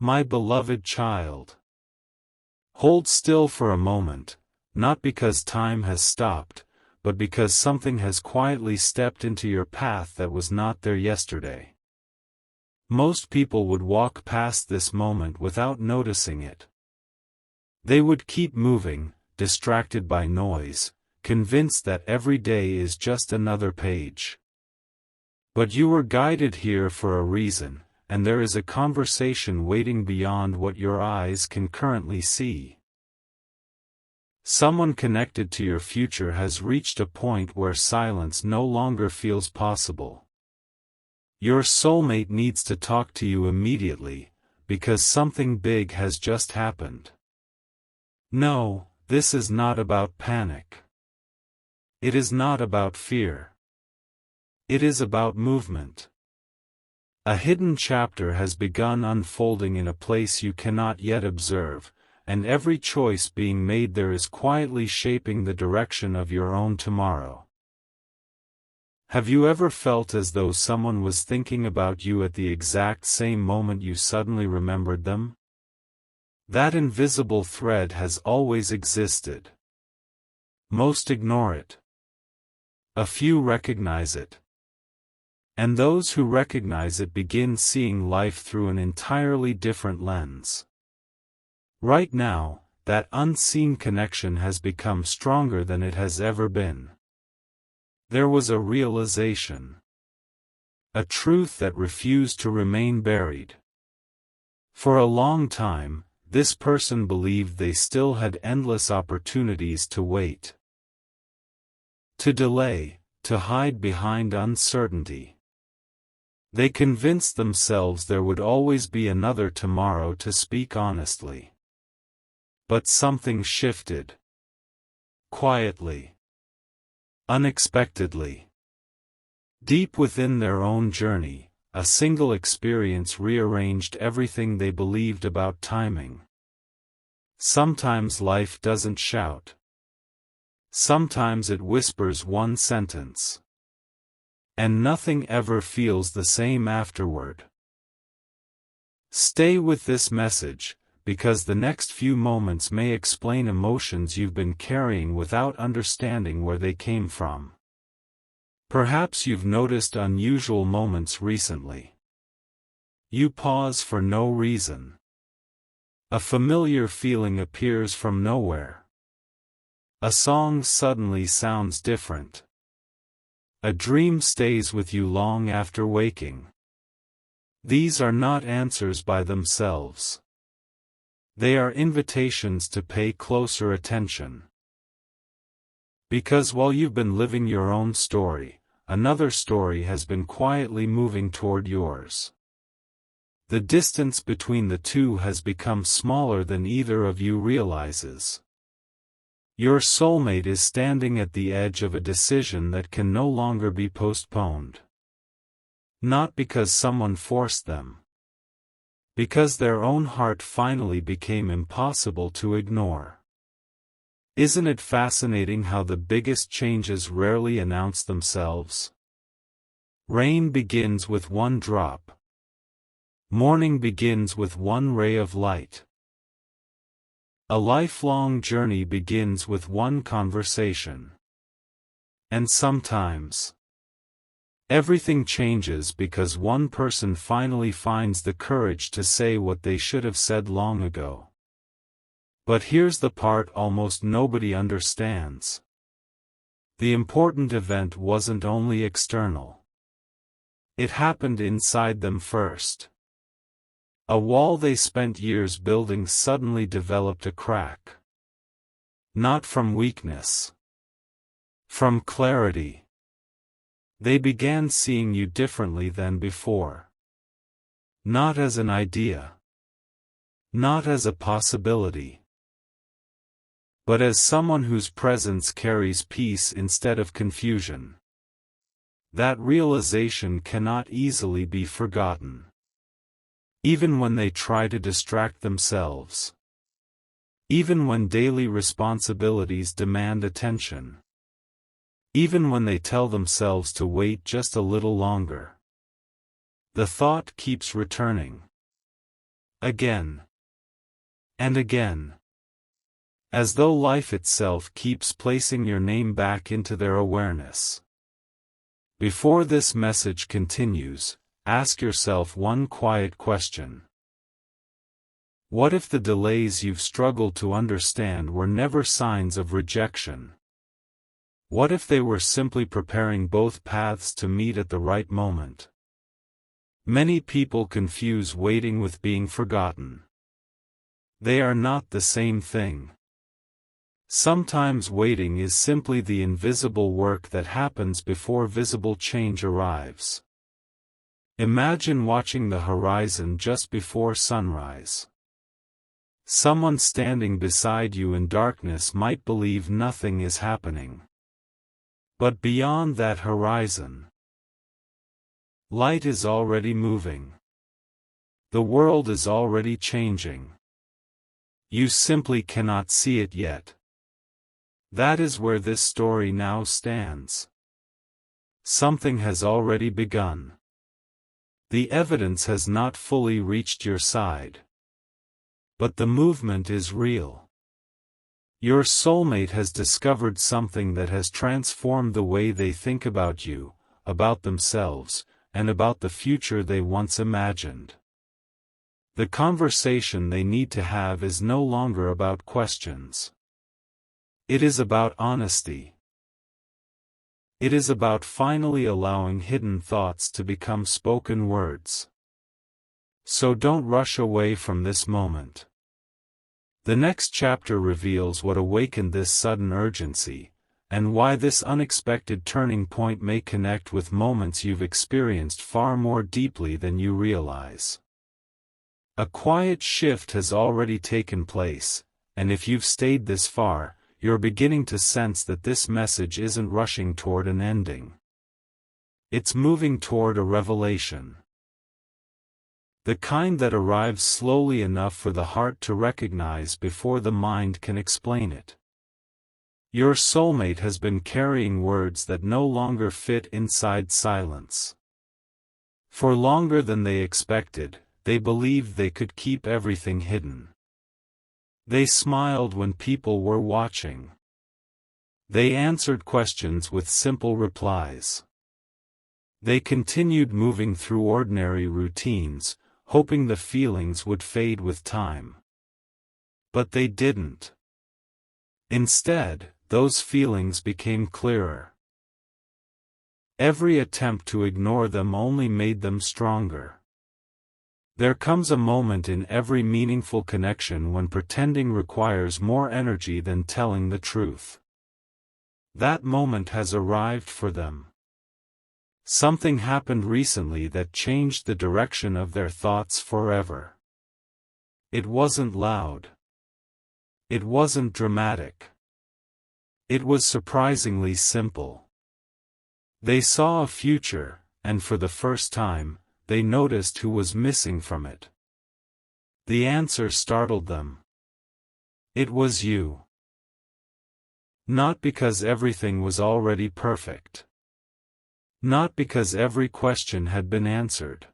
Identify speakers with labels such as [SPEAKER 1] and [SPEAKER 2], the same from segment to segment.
[SPEAKER 1] My beloved child. Hold still for a moment, not because time has stopped, but because something has quietly stepped into your path that was not there yesterday. Most people would walk past this moment without noticing it. They would keep moving, distracted by noise, convinced that every day is just another page. But you were guided here for a reason, and there is a conversation waiting beyond what your eyes can currently see. Someone connected to your future has reached a point where silence no longer feels possible. Your soulmate needs to talk to you immediately, because something big has just happened. No, this is not about panic. It is not about fear. It is about movement. A hidden chapter has begun unfolding in a place you cannot yet observe, and every choice being made there is quietly shaping the direction of your own tomorrow. Have you ever felt as though someone was thinking about you at the exact same moment you suddenly remembered them? That invisible thread has always existed. Most ignore it. A few recognize it. And those who recognize it begin seeing life through an entirely different lens. Right now, that unseen connection has become stronger than it has ever been. There was a realization. A truth that refused to remain buried. For a long time, this person believed they still had endless opportunities to wait. To delay, to hide behind uncertainty. They convinced themselves there would always be another tomorrow to speak honestly. But something shifted. Quietly. Unexpectedly. Deep within their own journey, a single experience rearranged everything they believed about timing. Sometimes life doesn't shout. Sometimes it whispers one sentence. And nothing ever feels the same afterward. Stay with this message, because the next few moments may explain emotions you've been carrying without understanding where they came from. Perhaps you've noticed unusual moments recently. You pause for no reason. A familiar feeling appears from nowhere. A song suddenly sounds different. A dream stays with you long after waking. These are not answers by themselves. They are invitations to pay closer attention. Because while you've been living your own story, another story has been quietly moving toward yours. The distance between the two has become smaller than either of you realizes. Your soulmate is standing at the edge of a decision that can no longer be postponed. Not because someone forced them. Because their own heart finally became impossible to ignore. Isn't it fascinating how the biggest changes rarely announce themselves? Rain begins with one drop. Morning begins with one ray of light. A lifelong journey begins with one conversation. And sometimes, everything changes because one person finally finds the courage to say what they should have said long ago. But here's the part almost nobody understands. The important event wasn't only external. It happened inside them first. A wall they spent years building suddenly developed a crack. Not from weakness. From clarity. They began seeing you differently than before. Not as an idea. Not as a possibility. But as someone whose presence carries peace instead of confusion. That realization cannot easily be forgotten. Even when they try to distract themselves. Even when daily responsibilities demand attention. Even when they tell themselves to wait just a little longer. The thought keeps returning. again, and again, as though life itself keeps placing your name back into their awareness. Before this message continues, ask yourself one quiet question. What if the delays you've struggled to understand were never signs of rejection? What if they were simply preparing both paths to meet at the right moment? Many people confuse waiting with being forgotten. They are not the same thing. Sometimes waiting is simply the invisible work that happens before visible change arrives. Imagine watching the horizon just before sunrise. Someone standing beside you in darkness might believe nothing is happening. But beyond that horizon, light is already moving. The world is already changing. You simply cannot see it yet. That is where this story now stands. Something has already begun. The evidence has not fully reached your side. But the movement is real. Your soulmate has discovered something that has transformed the way they think about you, about themselves, and about the future they once imagined. The conversation they need to have is no longer about questions. It is about honesty. It is about finally allowing hidden thoughts to become spoken words. So don't rush away from this moment. The next chapter reveals what awakened this sudden urgency, and why this unexpected turning point may connect with moments you've experienced far more deeply than you realize. A quiet shift has already taken place, and if you've stayed this far, you're beginning to sense that this message isn't rushing toward an ending. It's moving toward a revelation. The kind that arrives slowly enough for the heart to recognize before the mind can explain it. Your soulmate has been carrying words that no longer fit inside silence. For longer than they expected, they believed they could keep everything hidden. They smiled when people were watching. They answered questions with simple replies. They continued moving through ordinary routines, hoping the feelings would fade with time. But they didn't. Instead, those feelings became clearer. Every attempt to ignore them only made them stronger. There comes a moment in every meaningful connection when pretending requires more energy than telling the truth. That moment has arrived for them. Something happened recently that changed the direction of their thoughts forever. It wasn't loud. It wasn't dramatic. It was surprisingly simple. They saw a future, and for the first time, they noticed who was missing from it. The answer startled them. It was you. Not because everything was already perfect. Not because every question had been answered.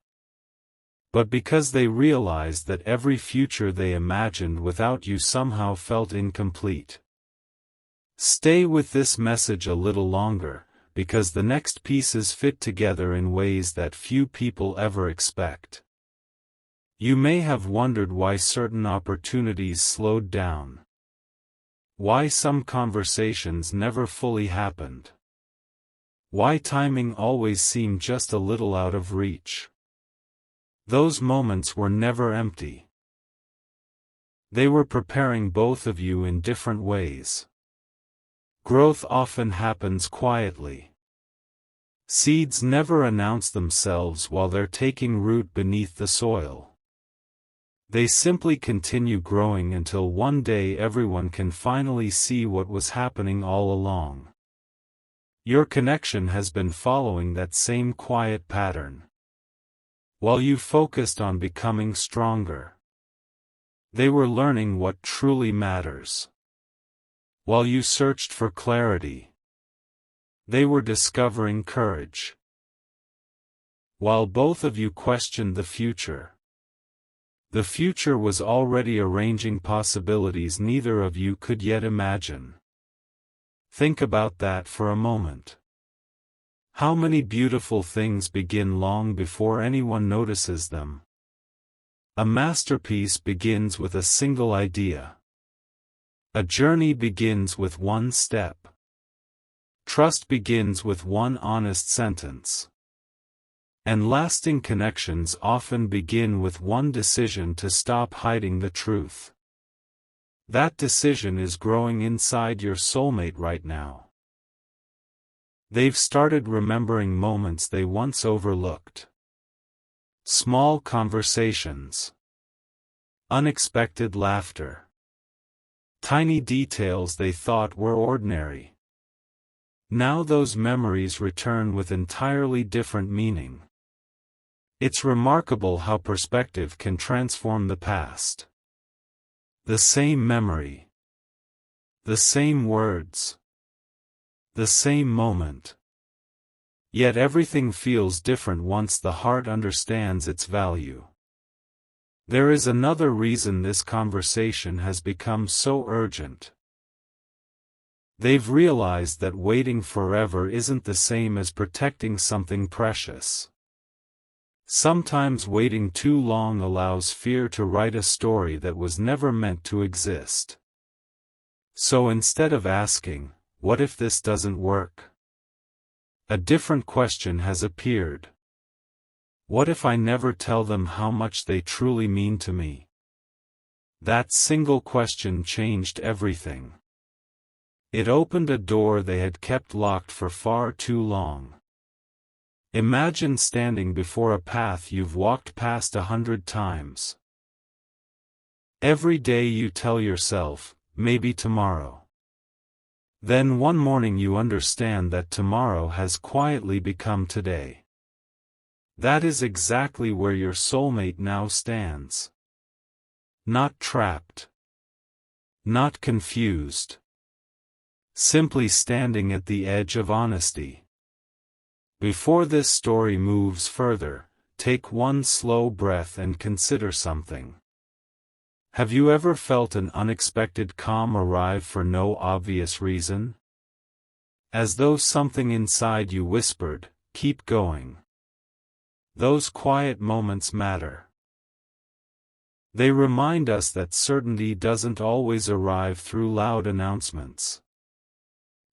[SPEAKER 1] But because they realized that every future they imagined without you somehow felt incomplete. Stay with this message a little longer, because the next pieces fit together in ways that few people ever expect. You may have wondered why certain opportunities slowed down. Why some conversations never fully happened. Why timing always seemed just a little out of reach. Those moments were never empty. They were preparing both of you in different ways. Growth often happens quietly. Seeds never announce themselves while they're taking root beneath the soil. They simply continue growing until one day everyone can finally see what was happening all along. Your connection has been following that same quiet pattern. While you focused on becoming stronger, they were learning what truly matters. While you searched for clarity, they were discovering courage. While both of you questioned the future, The future was already arranging possibilities neither of you could yet imagine. Think about that for a moment. How many beautiful things begin long before anyone notices them? A masterpiece begins with a single idea. A journey begins with one step. Trust begins with one honest sentence. And lasting connections often begin with one decision to stop hiding the truth. That decision is growing inside your soulmate right now. They've started remembering moments they once overlooked. Small conversations. Unexpected laughter. Tiny details they thought were ordinary. Now those memories return with entirely different meaning. It's remarkable how perspective can transform the past. The same memory. The same words. The same moment. Yet everything feels different once the heart understands its value. There is another reason this conversation has become so urgent. They've realized that waiting forever isn't the same as protecting something precious. Sometimes waiting too long allows fear to write a story that was never meant to exist. So instead of asking, "What if this doesn't work?" a different question has appeared. What if I never tell them how much they truly mean to me? That single question changed everything. It opened a door they had kept locked for far too long. Imagine standing before a path you've walked past 100 times. Every day you tell yourself, maybe tomorrow. Then one morning you understand that tomorrow has quietly become today. That is exactly where your soulmate now stands. Not trapped. Not confused. Simply standing at the edge of honesty. Before this story moves further, take one slow breath and consider something. Have you ever felt an unexpected calm arrive for no obvious reason? As though something inside you whispered, "Keep going." Those quiet moments matter. They remind us that certainty doesn't always arrive through loud announcements.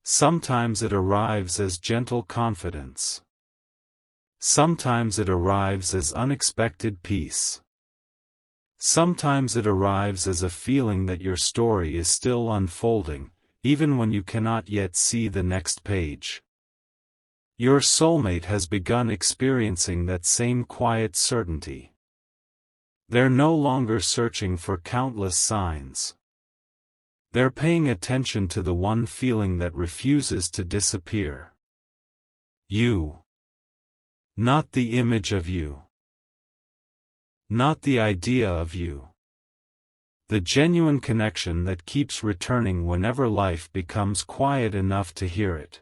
[SPEAKER 1] Sometimes it arrives as gentle confidence. Sometimes it arrives as unexpected peace. Sometimes it arrives as a feeling that your story is still unfolding, even when you cannot yet see the next page. Your soulmate has begun experiencing that same quiet certainty. They're no longer searching for countless signs. They're paying attention to the one feeling that refuses to disappear. You. Not the image of you. Not the idea of you. The genuine connection that keeps returning whenever life becomes quiet enough to hear it.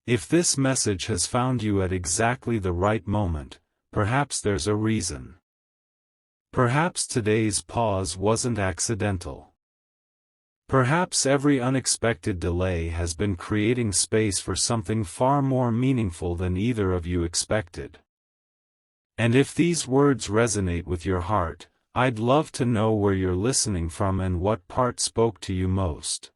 [SPEAKER 1] If this message has found you at exactly the right moment, perhaps there's a reason. Perhaps today's pause wasn't accidental. Perhaps every unexpected delay has been creating space for something far more meaningful than either of you expected. And if these words resonate with your heart, I'd love to know where you're listening from and what part spoke to you most.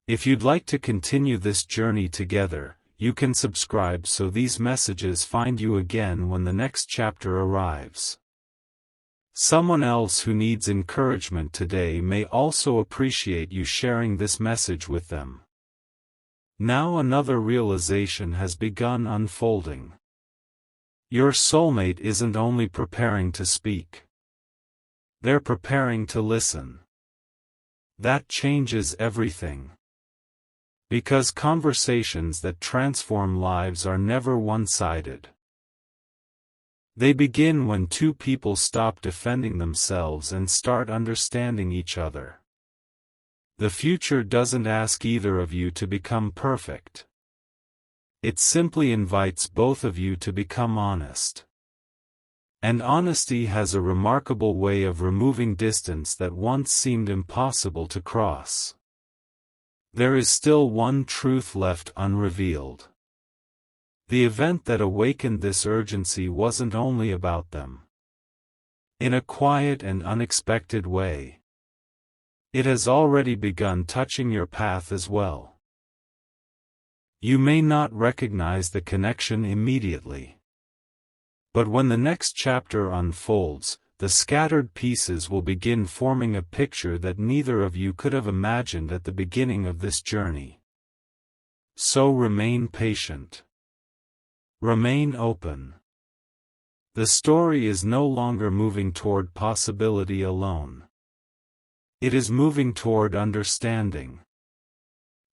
[SPEAKER 1] If you'd like to continue this journey together, you can subscribe so these messages find you again when the next chapter arrives. Someone else who needs encouragement today may also appreciate you sharing this message with them. Now another realization has begun unfolding. Your soulmate isn't only preparing to speak. They're preparing to listen. That changes everything. Because conversations that transform lives are never one-sided. They begin when two people stop defending themselves and start understanding each other. The future doesn't ask either of you to become perfect. It simply invites both of you to become honest. And honesty has a remarkable way of removing distance that once seemed impossible to cross. There is still one truth left unrevealed. The event that awakened this urgency wasn't only about them. In a quiet and unexpected way, it has already begun touching your path as well. You may not recognize the connection immediately. But when the next chapter unfolds, the scattered pieces will begin forming a picture that neither of you could have imagined at the beginning of this journey. So remain patient. Remain open. The story is no longer moving toward possibility alone. It is moving toward understanding.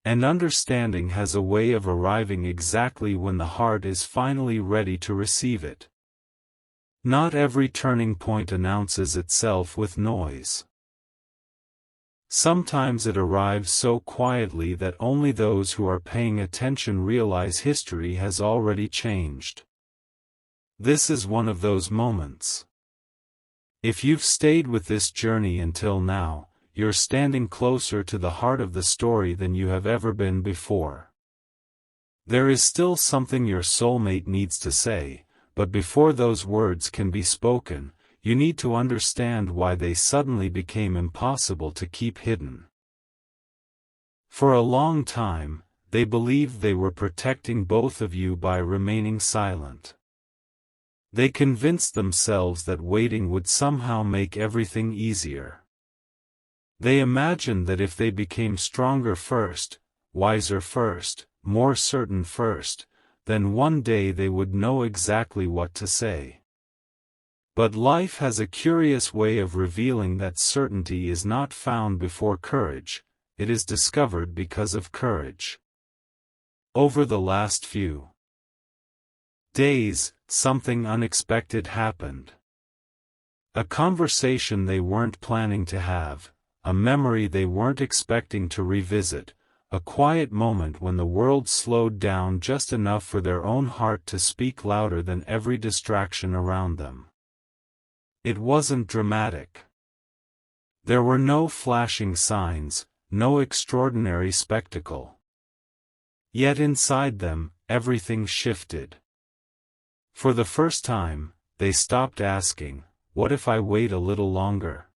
[SPEAKER 1] And understanding has a way of arriving exactly when the heart is finally ready to receive it. Not every turning point announces itself with noise. Sometimes it arrives so quietly that only those who are paying attention realize history has already changed. This is one of those moments. If you've stayed with this journey until now, you're standing closer to the heart of the story than you have ever been before. There is still something your soulmate needs to say, but before those words can be spoken, you need to understand why they suddenly became impossible to keep hidden. For a long time, they believed they were protecting both of you by remaining silent. They convinced themselves that waiting would somehow make everything easier. They imagined that if they became stronger first, wiser first, more certain first, then one day they would know exactly what to say. But life has a curious way of revealing that certainty is not found before courage, it is discovered because of courage. Over the last few days, something unexpected happened. A conversation they weren't planning to have, a memory they weren't expecting to revisit, a quiet moment when the world slowed down just enough for their own heart to speak louder than every distraction around them. It wasn't dramatic. There were no flashing signs, no extraordinary spectacle. Yet inside them, everything shifted. For the first time, they stopped asking, "What if I wait a little longer?"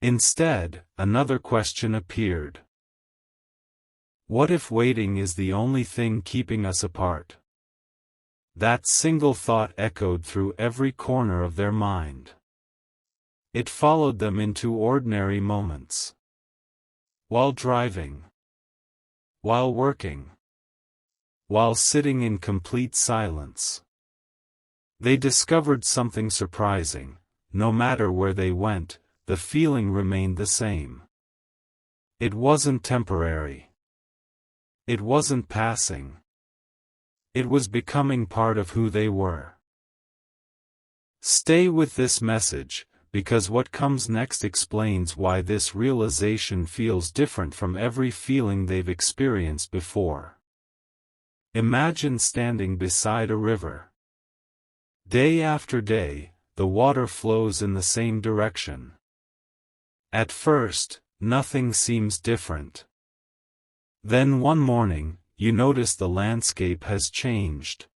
[SPEAKER 1] Instead, another question appeared. What if waiting is the only thing keeping us apart? That single thought echoed through every corner of their mind. It followed them into ordinary moments. While driving. While working. While sitting in complete silence. They discovered something surprising. No matter where they went, the feeling remained the same. It wasn't temporary. It wasn't passing. It was becoming part of who they were. Stay with this message, because what comes next explains why this realization feels different from every feeling they've experienced before. Imagine standing beside a river. Day after day, the water flows in the same direction. At first, nothing seems different. Then one morning, you notice the landscape has changed.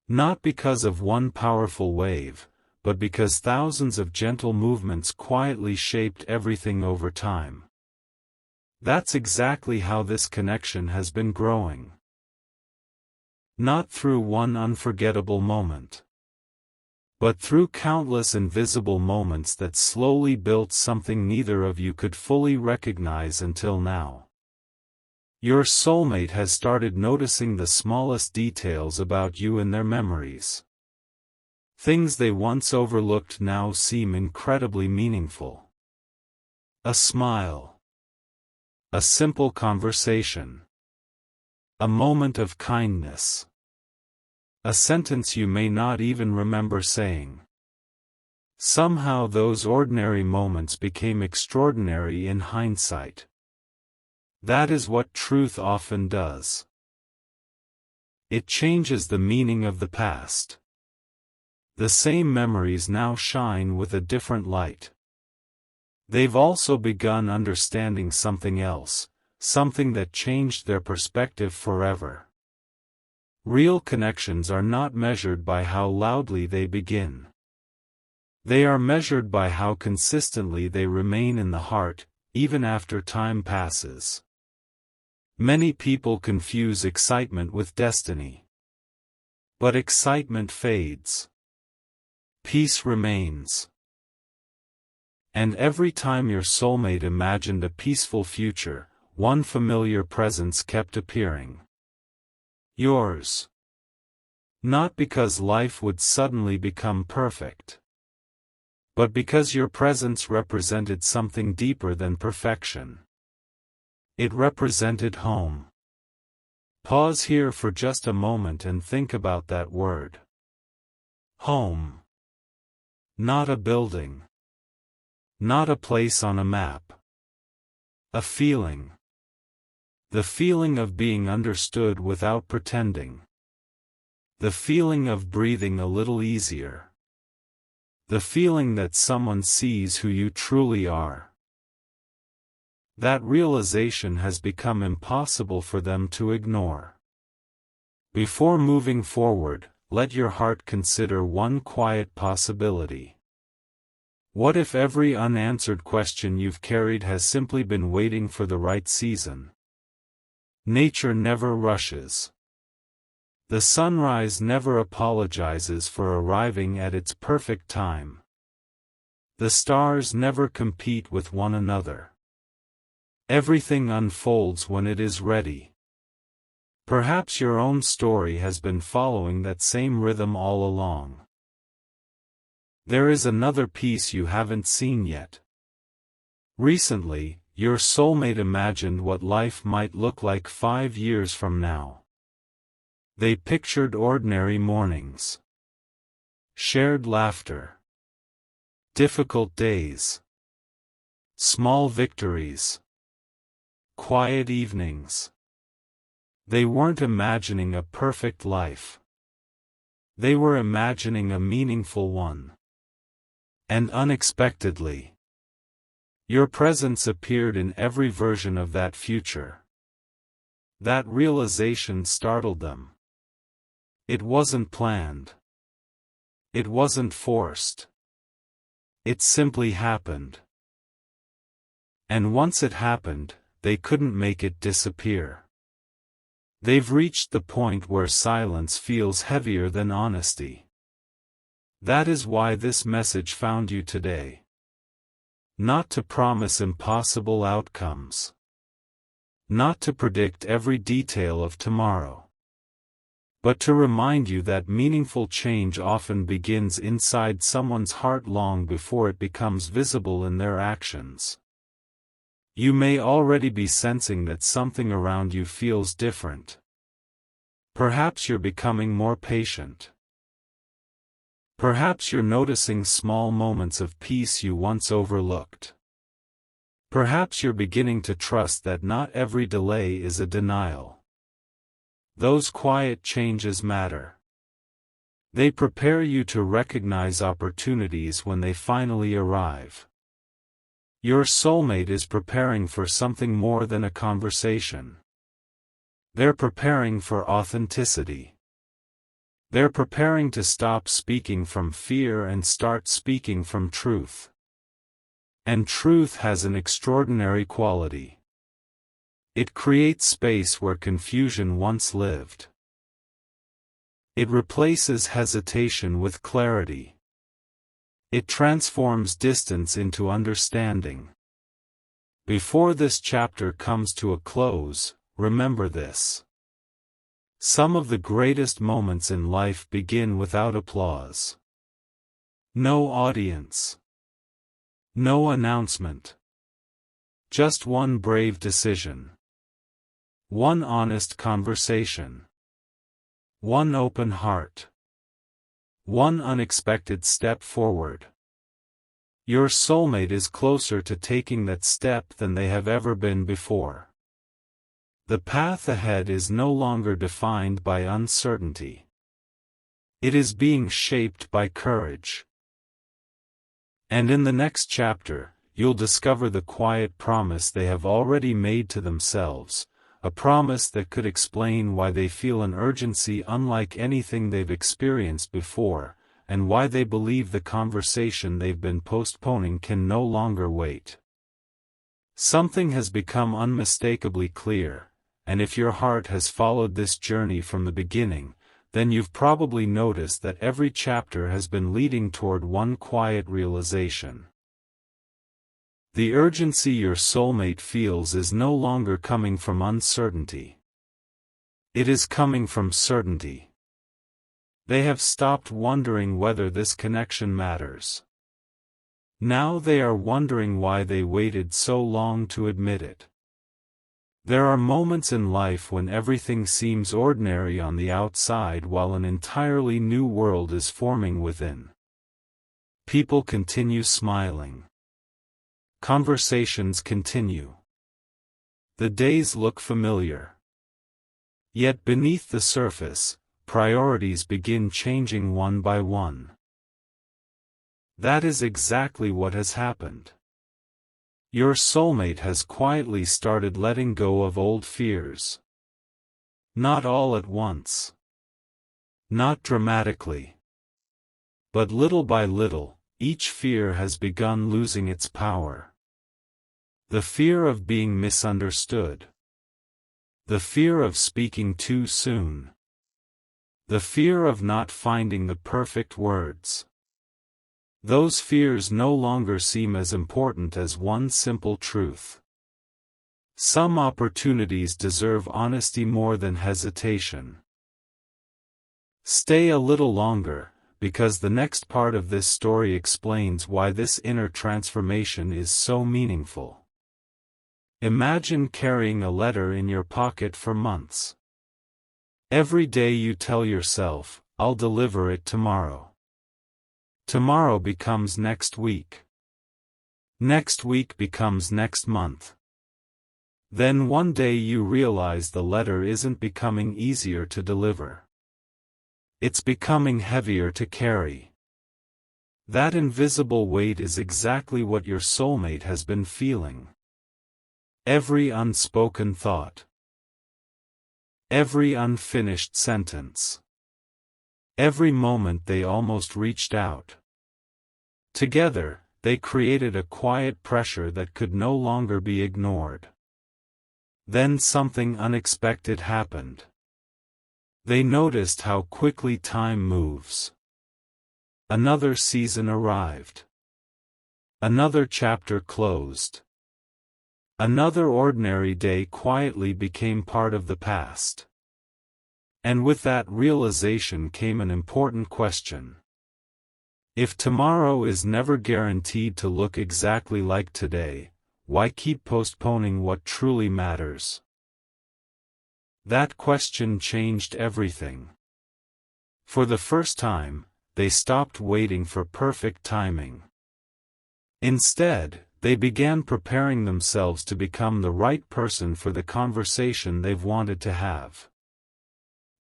[SPEAKER 1] Not because of one powerful wave, but because thousands of gentle movements quietly shaped everything over time. That's exactly how this connection has been growing. Not through one unforgettable moment, but through countless invisible moments that slowly built something neither of you could fully recognize until now. Your soulmate has started noticing the smallest details about you in their memories. Things they once overlooked now seem incredibly meaningful. A smile. A simple conversation. A moment of kindness. A sentence you may not even remember saying. Somehow those ordinary moments became extraordinary in hindsight. That is what truth often does. It changes the meaning of the past. The same memories now shine with a different light. They've also begun understanding something else, something that changed their perspective forever. Real connections are not measured by how loudly they begin. They are measured by how consistently they remain in the heart, even after time passes. Many people confuse excitement with destiny. But excitement fades. Peace remains. And every time your soulmate imagined a peaceful future, one familiar presence kept appearing. Yours. Not because life would suddenly become perfect, but because your presence represented something deeper than perfection. It represented home. Pause here for just a moment and think about that word. Home. Not a building. Not a place on a map. A feeling. The feeling of being understood without pretending. The feeling of breathing a little easier. The feeling that someone sees who you truly are. That realization has become impossible for them to ignore. Before moving forward, let your heart consider one quiet possibility. What if every unanswered question you've carried has simply been waiting for the right season? Nature never rushes. The sunrise never apologizes for arriving at its perfect time. The stars never compete with one another. Everything unfolds when it is ready. Perhaps your own story has been following that same rhythm all along. There is another piece you haven't seen yet. Recently, your soulmate imagined what life might look like 5 years from now. They pictured ordinary mornings, shared laughter, difficult days, small victories, quiet evenings. They weren't imagining a perfect life. They were imagining a meaningful one. And unexpectedly, your presence appeared in every version of that future. That realization startled them. It wasn't planned. It wasn't forced. It simply happened. And once it happened, they couldn't make it disappear. They've reached the point where silence feels heavier than honesty. That is why this message found you today. Not to promise impossible outcomes. Not to predict every detail of tomorrow. But to remind you that meaningful change often begins inside someone's heart long before it becomes visible in their actions. You may already be sensing that something around you feels different. Perhaps you're becoming more patient. Perhaps you're noticing small moments of peace you once overlooked. Perhaps you're beginning to trust that not every delay is a denial. Those quiet changes matter. They prepare you to recognize opportunities when they finally arrive. Your soulmate is preparing for something more than a conversation. They're preparing for authenticity. They're preparing to stop speaking from fear and start speaking from truth. And truth has an extraordinary quality. It creates space where confusion once lived. It replaces hesitation with clarity. It transforms distance into understanding. Before this chapter comes to a close, remember this. Some of the greatest moments in life begin without applause. No audience. No announcement. Just one brave decision. One honest conversation. One open heart. One unexpected step forward. Your soulmate is closer to taking that step than they have ever been before. The path ahead is no longer defined by uncertainty. It is being shaped by courage. And in the next chapter, you'll discover the quiet promise they have already made to themselves, a promise that could explain why they feel an urgency unlike anything they've experienced before, and why they believe the conversation they've been postponing can no longer wait. Something has become unmistakably clear, and if your heart has followed this journey from the beginning, then you've probably noticed that every chapter has been leading toward one quiet realization. The urgency your soulmate feels is no longer coming from uncertainty. It is coming from certainty. They have stopped wondering whether this connection matters. Now they are wondering why they waited so long to admit it. There are moments in life when everything seems ordinary on the outside while an entirely new world is forming within. People continue smiling. Conversations continue. The days look familiar. Yet beneath the surface, priorities begin changing one by one. That is exactly what has happened. Your soulmate has quietly started letting go of old fears. Not all at once. Not dramatically. But little by little, each fear has begun losing its power. The fear of being misunderstood. The fear of speaking too soon. The fear of not finding the perfect words. Those fears no longer seem as important as one simple truth. Some opportunities deserve honesty more than hesitation. Stay a little longer, because the next part of this story explains why this inner transformation is so meaningful. Imagine carrying a letter in your pocket for months. Every day you tell yourself, "I'll deliver it tomorrow." Tomorrow becomes next week. Next week becomes next month. Then one day you realize the letter isn't becoming easier to deliver. It's becoming heavier to carry. That invisible weight is exactly what your soulmate has been feeling. Every unspoken thought. Every unfinished sentence. Every moment they almost reached out. Together, they created a quiet pressure that could no longer be ignored. Then something unexpected happened. They noticed how quickly time moves. Another season arrived. Another chapter closed. Another ordinary day quietly became part of the past. And with that realization came an important question. If tomorrow is never guaranteed to look exactly like today, why keep postponing what truly matters? That question changed everything. For the first time, they stopped waiting for perfect timing. Instead, they began preparing themselves to become the right person for the conversation they've wanted to have.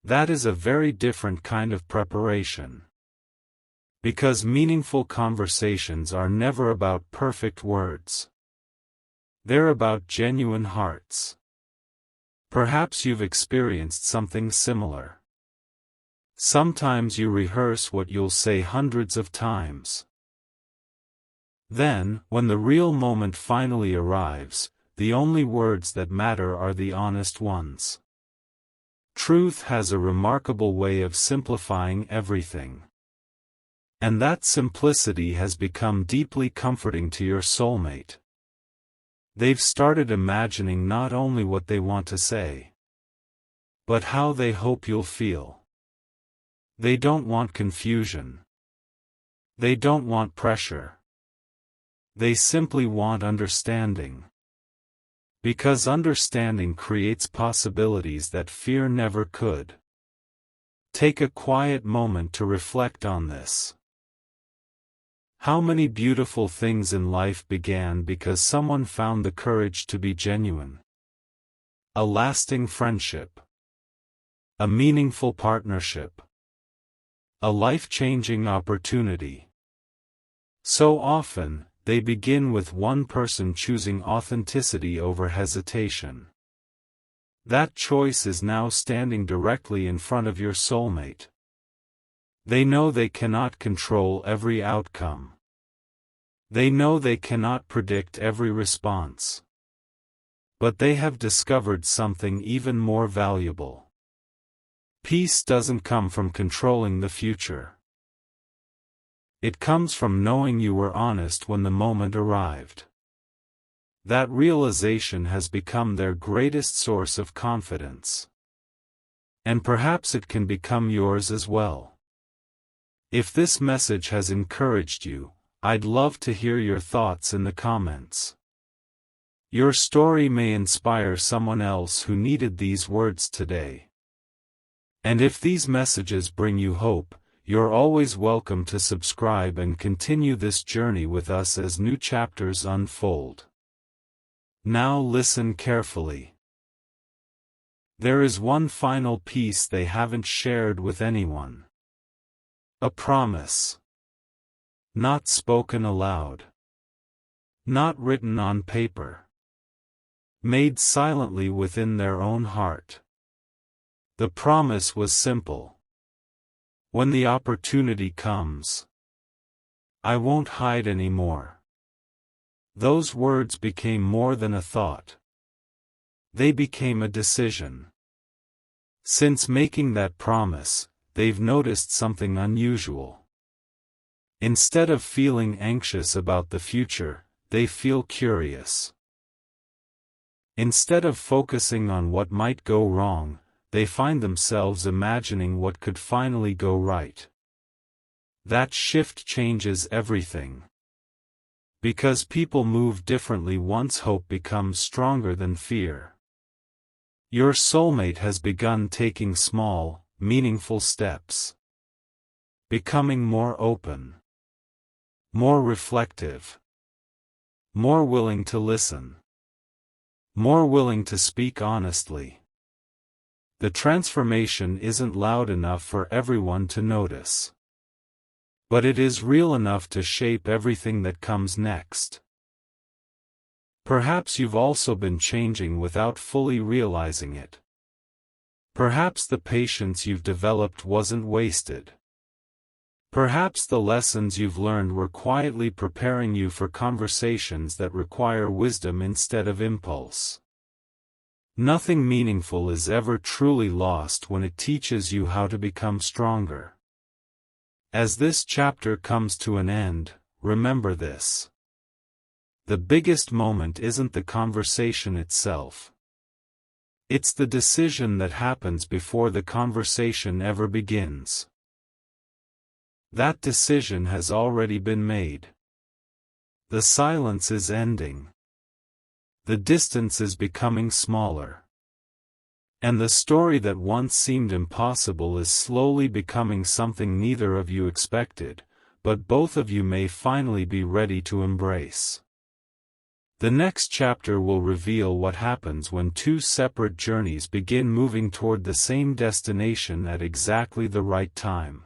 [SPEAKER 1] That is a very different kind of preparation. Because meaningful conversations are never about perfect words. They're about genuine hearts. Perhaps you've experienced something similar. Sometimes you rehearse what you'll say hundreds of times. Then, when the real moment finally arrives, the only words that matter are the honest ones. Truth has a remarkable way of simplifying everything. And that simplicity has become deeply comforting to your soulmate. They've started imagining not only what they want to say, but how they hope you'll feel. They don't want confusion. They don't want pressure. They simply want understanding. Because understanding creates possibilities that fear never could. Take a quiet moment to reflect on this. How many beautiful things in life began because someone found the courage to be genuine? A lasting friendship. A meaningful partnership. A life-changing opportunity. So often, they begin with one person choosing authenticity over hesitation. That choice is now standing directly in front of your soulmate. They know they cannot control every outcome. They know they cannot predict every response. But they have discovered something even more valuable. Peace doesn't come from controlling the future. It comes from knowing you were honest when the moment arrived. That realization has become their greatest source of confidence. And perhaps it can become yours as well. If this message has encouraged you, I'd love to hear your thoughts in the comments. Your story may inspire someone else who needed these words today. And if these messages bring you hope, you're always welcome to subscribe and continue this journey with us as new chapters unfold. Now listen carefully. There is one final piece they haven't shared with anyone. A promise. Not spoken aloud. Not written on paper. Made silently within their own heart. The promise was simple. When the opportunity comes, I won't hide anymore. Those words became more than a thought. They became a decision. Since making that promise, they've noticed something unusual. Instead of feeling anxious about the future, they feel curious. Instead of focusing on what might go wrong, they find themselves imagining what could finally go right. That shift changes everything. Because people move differently once hope becomes stronger than fear. Your soulmate has begun taking small, meaningful steps. Becoming more open. More reflective. More willing to listen. More willing to speak honestly. The transformation isn't loud enough for everyone to notice. But it is real enough to shape everything that comes next. Perhaps you've also been changing without fully realizing it. Perhaps the patience you've developed wasn't wasted. Perhaps the lessons you've learned were quietly preparing you for conversations that require wisdom instead of impulse. Nothing meaningful is ever truly lost when it teaches you how to become stronger. As this chapter comes to an end, remember this. The biggest moment isn't the conversation itself. It's the decision that happens before the conversation ever begins. That decision has already been made. The silence is ending. The distance is becoming smaller. And the story that once seemed impossible is slowly becoming something neither of you expected, but both of you may finally be ready to embrace. The next chapter will reveal what happens when two separate journeys begin moving toward the same destination at exactly the right time.